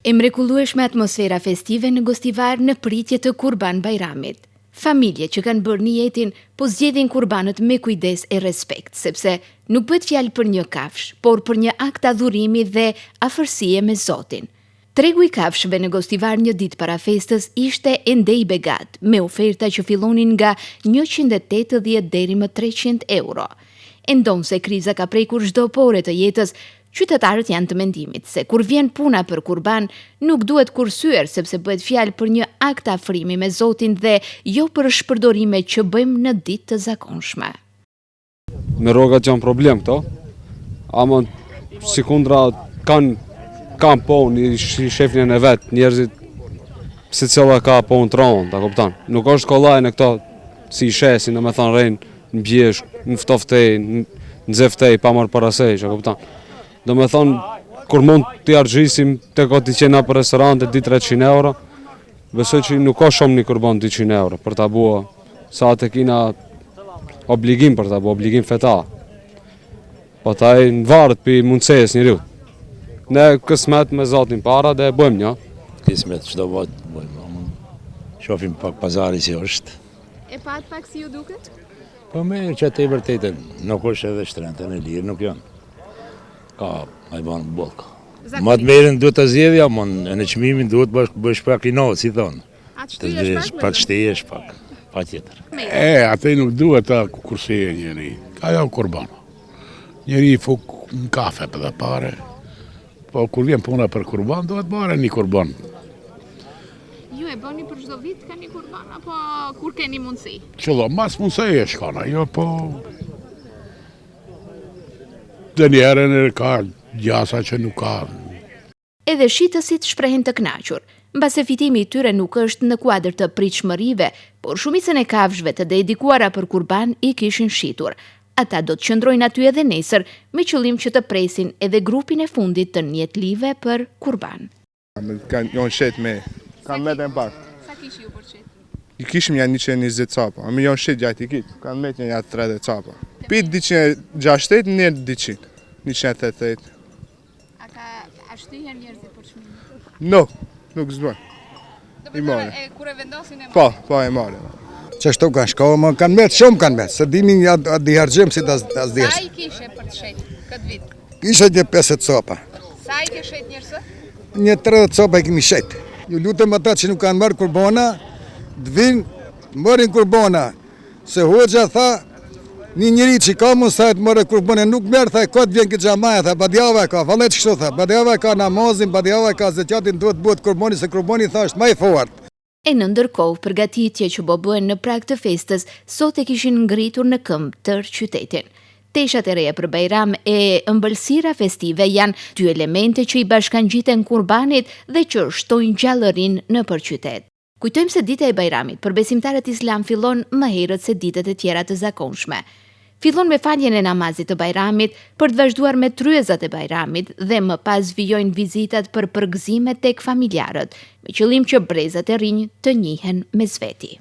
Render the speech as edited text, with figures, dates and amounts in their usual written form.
E mrekullueshme atmosfera festive në Gostivar në pritje të Kurban Bajramit. Familje që kanë bërë niyetin, po zgjedhin kurbanët me kujdes e respekt, sepse nuk bëhet fjalë për një kafsh, por për një akt adhurimi dhe afërsie me Zotin. Tregu i kafshëve në Gostivar një ditë para festës ishte ende i begat, me oferta që fillonin nga 180 deri më 300 euro. E ndonë se kriza ka prekur çdo pore të jetës, qytetarët janë të mendimit se kur vjen puna për kurban, nuk duhet kursyer sepse bëhet fjalë për një akt afrimi me Zotin dhe jo për shpërdorime që bëjmë në ditë të zakonshme. Me rrogat janë problem këto, ama sikundra kanë punë, i shefnin e vet, njerëzit secilla ka punë të rëndë, ta kupton. Nuk është kollaj në këto si i shesin, domethënë rrin në bjesh, në ftoftej, në zeftej, pa marrë parasysh, e kupton. Do me thonë, kur mund t'i argjisim të ka t'i qena për restorante 200-300 euro, besoj që nuk ka shumë një kurban 200 euro për t'a bua, sa të kina obligim për t'a bua, obligim feta. Po taj në varët për mundëses një rrët. Ne kësmet me Zotin para dhe bëjmë një. Kismet, qdo vatë bëjmë, shofim pak pazari si është. E pat pak si ju duket? Po mirë që të i vërtetën, nuk është edhe shtrente në lirë, nuk janë. Ka, a i banë bolka. Ma të merin duhet të zjedhja, në qmimin duhet bësh pak i novë, si thonë. A të shtyesh pak? Pa të shtyesh pak, pa tjetër. Ate nuk duhet të kurseje njëri, ka jo kurban. Njëri i fuk në kafe për dhe pare, po kur vjen puna për kurban, duhet bare një kurban. Ju e bëni për çdo vit ka një kurban, apo kur keni mundësi? Qëllo, mas mundësi e shkana, jo po... Dhe njerën e ka gjasa që nuk ka. Edhe shitësit shprehen të kënaqur, mbase fitimi i tyre nuk është në kuadër të pritshmërive, por shumicën e kafshëve të dedikuara për kurban i kishin shitur. Ata do të qëndrojnë aty edhe nesër, me qëllim që të presin edhe grupin e fundit të njetlive për kurban. Janë shet me, kanë meten pak. Sa kish ju për qit? I kishim janë 120 capa, a mi janë shet gjatë i kitë, kanë meten janë 30 capa. Pit 260, njerë 200, 188. A shtyhen njerëzit për çmimin? No, nuk zbën. I marrë. Kur e vendosin e Po, e marrë. Qështu kanë shkohë, më kanë metë, shumë kanë metë, se dinin di hargjim si të asdjesh. Sa i kishe për të shet këtë vit? Kishe një 50 copa. Sa i ke shet njërësë? Një 30 copa i kemi shetë. Ju lutëm ata që nuk kanë marrë kurbona, dvinë, mërin kurbona. Se hoxha tha, një njëri që ka mund sajtë mërë kurbone, nuk merë, tha, këtë vjen këtë gjamaja, tha, badjava ka, falet kështu, tha, badjava ka namazin, badjava ka zëtjatin, duhet buhet kurboni, se kurboni, tha, është ma i fort. E në ndërkohë, përgatitje që bëhen në prag të festës, sot e kishin ngritur në këmbë tërë qytetin. Teshat e reja për Bajram e ëmbëlsira festive janë dy elemente që i bashkangjiten kurbanit dhe që shtojnë gjallërin në përqytet. Kujtojmë se dita e Bajramit për besimtarët islam fillon më herët se ditët e tjera të zakonshme. Fillon me faljen e namazit të Bajramit për të vazhduar me tryezat e Bajramit dhe më pas vijojnë vizitat për përgëzime tek familjarët, me qëllim që brezat e rinj të njihen mes veti.